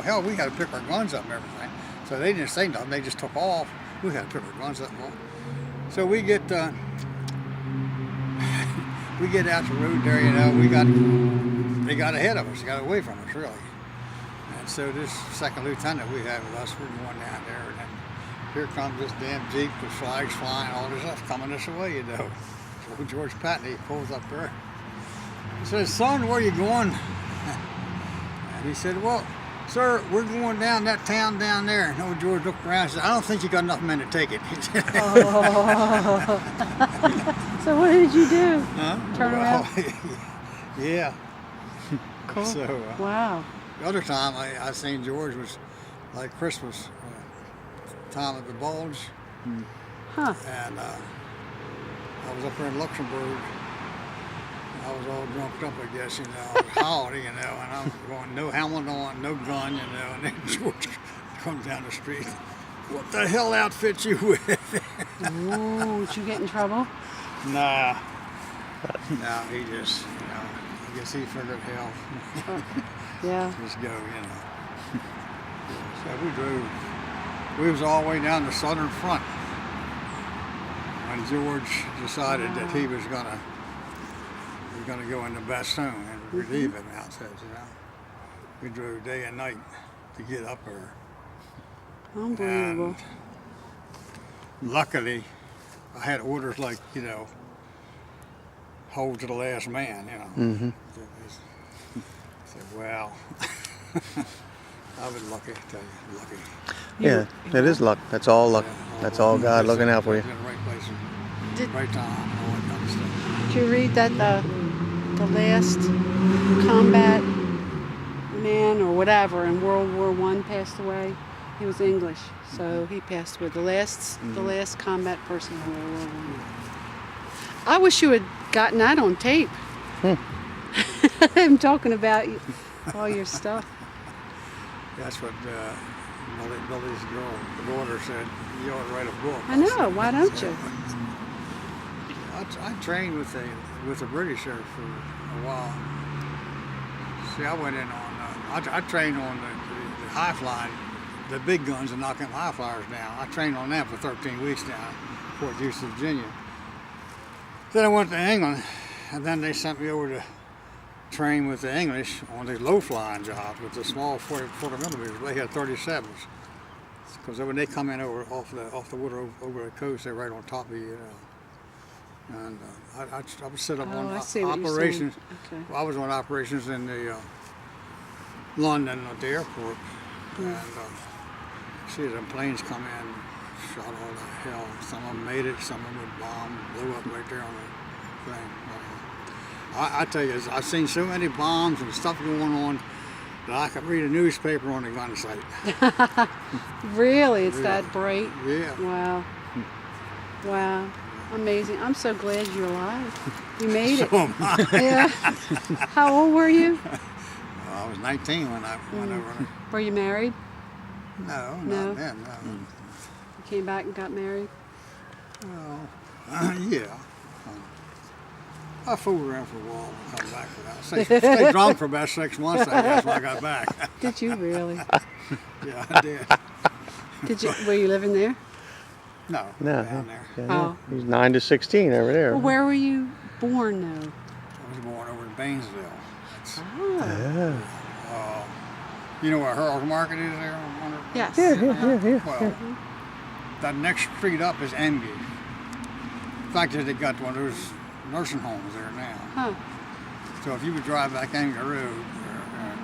Well, hell, we had to pick our guns up and everything. So they didn't say nothing. They just took off. We had to pick our guns up. So we get out the road there. They got ahead of us. They got away from us, really. And so this second lieutenant we had with us, we're going down there, and then here comes this damn Jeep with flags flying, all this stuff coming this way, you know. So George Patney pulls up there. He says, "Son, where are you going?" And he said, "Well, sir, we're going down that town down there." And old George looked around and said, "I don't think you got enough men to take it." Oh. So what did you do? Huh? Turn around? Yeah. Cool. So, wow. The other time I seen George was like Christmas time at the Bulge. Huh. And I was up there in Luxembourg. I was all drunked up, I guess, you know. I was howling, you know, and I'm going, no helmet on, no gun, you know. And then George comes down the street. "What the hell outfit you with?" Ooh, did you get in trouble? Nah. No, he just, you know, I guess he figured, hell, Yeah. just go, you know. So we drove. We was all the way down the southern front when George decided that he was gonna go into Bastogne and relieve him out there, you know. We drove day and night to get up there. Unbelievable. And luckily, I had orders like, you know, hold to the last man, you know. Mm-hmm. I said, well, I've been lucky, I tell you, lucky. Yeah, it is luck. That's all luck. That's all God looking out for you. In the right place, Did, right time, all that kind of stuff. did you read that the last combat man or whatever in World War I passed away? He was English, so he passed away. The last combat person in World War I. I wish you had gotten that on tape. I'm talking about all your stuff. That's what Billy's girl, the daughter, said. You ought to write a book. I know. Why don't you? I trained with the British there for a while. See, I went in on. I trained on the high flying, the big guns, and knocking high flyers down. I trained on that for 13 weeks down at Fort Eustis, Virginia. Then I went to England, and then they sent me over to train with the English on these low flying jobs with the small 40 millimeters. They had 37s. Because when they come in off the water over the coast, they're right on top of you. And I would set up on operations. Okay. Well, I was on operations in the London at the airport, and see them planes come in, shot all the hell. Some of them made it, some of them would bomb, blew up right there on the thing. I tell you, I've seen so many bombs and stuff going on that I could read a newspaper on the gun site. Really? It's that bright? Yeah. Wow. Wow. Amazing. I'm so glad you're alive. You made it. So am I. Yeah. How old were you? I was 19 when I went over there. Were you married? No, No? not then. No. You came back and got married? Well, yeah. I fooled around for a while and come back for that. Stayed drunk for about 6 months, I guess, when I got back. Did you really? Yeah, I did. Were you living there? No, No. down there. Yeah, Oh. He's 9 to 16 over there. Well, where were you born though? I was born over in Bainesville. That's, Yeah. you know where Harold Market is there? Yes. Yeah. Well, that next street up is Engie. The fact is they got one of those nursing homes there now. Huh. So if you would drive back Engie Road,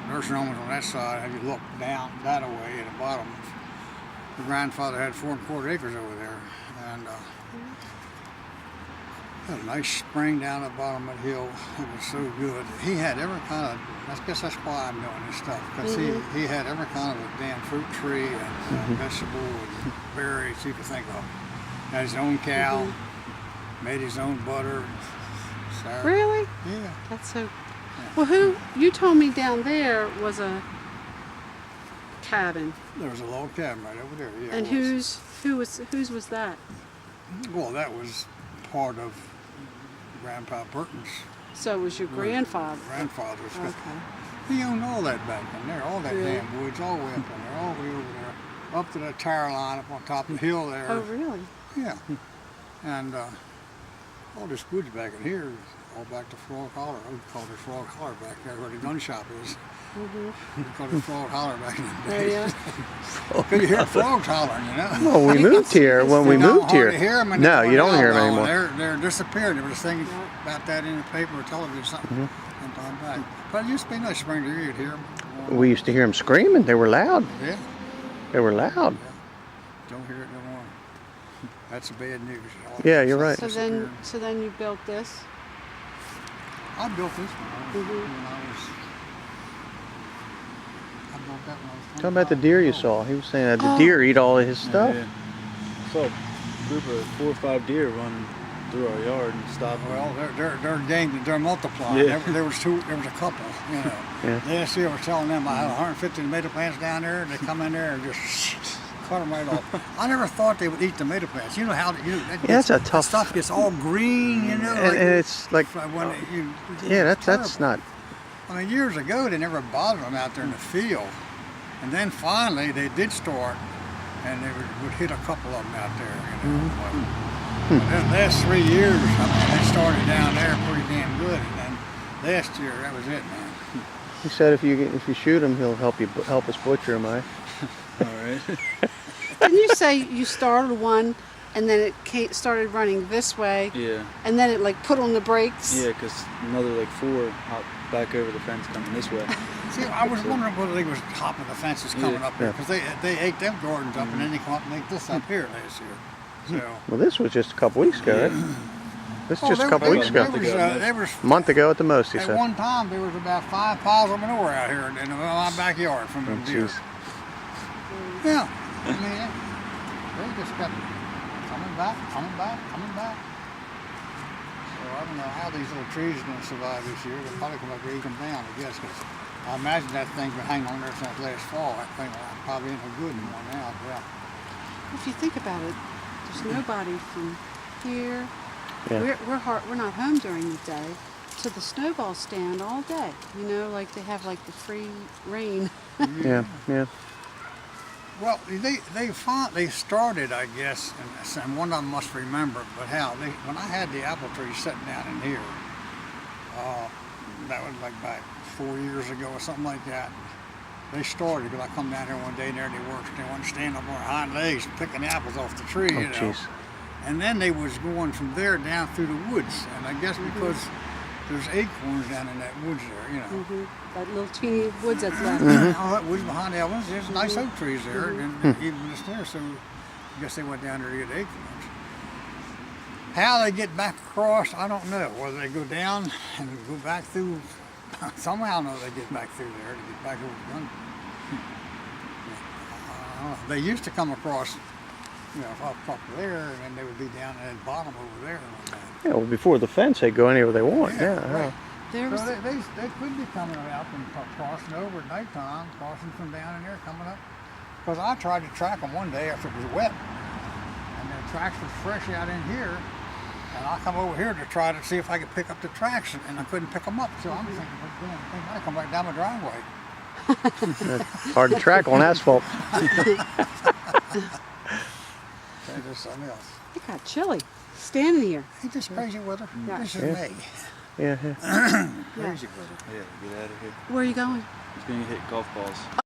nursing homes on that side, and you look down that way at the bottom, my grandfather had 4¼ acres over there, and had a nice spring down the bottom of the hill. It was so good. He had every kind of, I guess that's why I'm doing this stuff, because he had every kind of a damn fruit tree and vegetable and berries you could think of. Had his own cow, made his own butter. Sour. Really? Yeah. That's so. Well, you told me down there was a cabin, There was a log cabin right over there. Yeah, and it was. whose was that? Well, that was part of Grandpa Burton's So it was your grandfather. grandfather's. Okay. He owned all that back in there, all that Really? damn woods, all the way up in there, all the way over there, up to the tire line up on top of the hill there. Oh, really? Yeah. And all this woods back in here is all back to Frog Holler. We call it Frog Holler back there where the gun shop is. We called it Frog Holler back in the Oh, day. yeah. Because you hear frogs hollering, you know. Well, we moved here. When we You don't moved here, hardly hear 'em no, anymore you don't now, hear them though. anymore. They're disappearing. There was a thing Yeah. about that in the paper or television or something sometime back. But it used to be nice spring to you'd hear them. We used to hear them screaming. They were loud. Yeah, They were loud. don't hear it no more. That's bad news. Yeah, you're right. So then you built this. I built this one Mhm. when I built that when I was Talking about the deer you 25. saw. He was saying that the deer eat all of his stuff. Yeah. I saw a group of 4 or 5 deer run through our yard and stop. Well, they're multiplying. Yeah. There was a couple, you know. Yeah. Last year I was telling them I had 150 tomato plants down there, and they come in there and just cut them right off. I never thought they would eat tomato plants. You know how That's a that tough- stuff gets all green, you know. And it's like, when yeah, that's terrible. not. I mean, years ago they never bothered them out there in the field, and then finally they did start, and they would hit a couple of them out there, you know. But the last 3 years, I mean, they started down there pretty damn good, and then last year that was it, man. He said if you shoot him, he'll help us butcher him. All right. Didn't you say you started one and then it started running this way Yeah. and then it like put on the brakes? Yeah, because another like 4 hopped back over the fence coming this way. See, I was wondering whether they was hopping the fences coming Yeah. up here, because they ate them gardens up, and then they come up and ate this up here last year. So. Well, this was just a couple weeks ago, right? This was just a couple weeks ago. There was, A month ago at the most, he at said. one time, there was about 5 piles of manure out here in my backyard from the Oh, deer. jeez. Yeah, I mean, they just kept coming back, coming back, coming back. So I don't know how these little trees are going to survive this year. They'll probably come up and eat them down, I guess, because I imagine that thing's been hanging on there since last fall. That thing probably ain't no good anymore now. Yeah. If you think about it, there's nobody from here. Yeah. We're not home during the day, so the snowballs stand all day. You know, like they have like the free reign. Yeah, yeah. Well, they started, I guess, and one of them must remember, but how when I had the apple trees sitting down in here, that was like back 4 years ago or something like that. They started because I come down here one day and there they wanted to stand up on their hind legs picking the apples off the tree, Oh, you know. jeez. And then they was going from there down through the woods, and I guess because there's acorns down in that woods there, you know. That little teeny woods that's left. All that woods behind Elvin's, there's nice oak trees there, and even just there, so I guess they went down there to get acorns. How they get back across, I don't know. Whether they go down and go back through, somehow or another they get back through there to get back over the gun. They used to come across, you know, up there, and then they would be down at the bottom over there. Like that. Yeah, well, before the fence, they go anywhere they want. Yeah, right. There was So they could be coming out and crossing over at nighttime, crossing from down in there, coming up. Because I tried to track them one day after it was wet, and their tracks was fresh out in here, and I come over here to try to see if I could pick up the tracks, and I couldn't pick them up. So I'm thinking, well, damn, they might come back down my driveway. hard to track on asphalt. That's just something else. it got chilly standing here. Ain't this crazy weather? Yeah. This is Yeah. May. Yeah, yeah. Crazy weather. Yeah, get out of here. Where are you going? He's going to hit golf balls.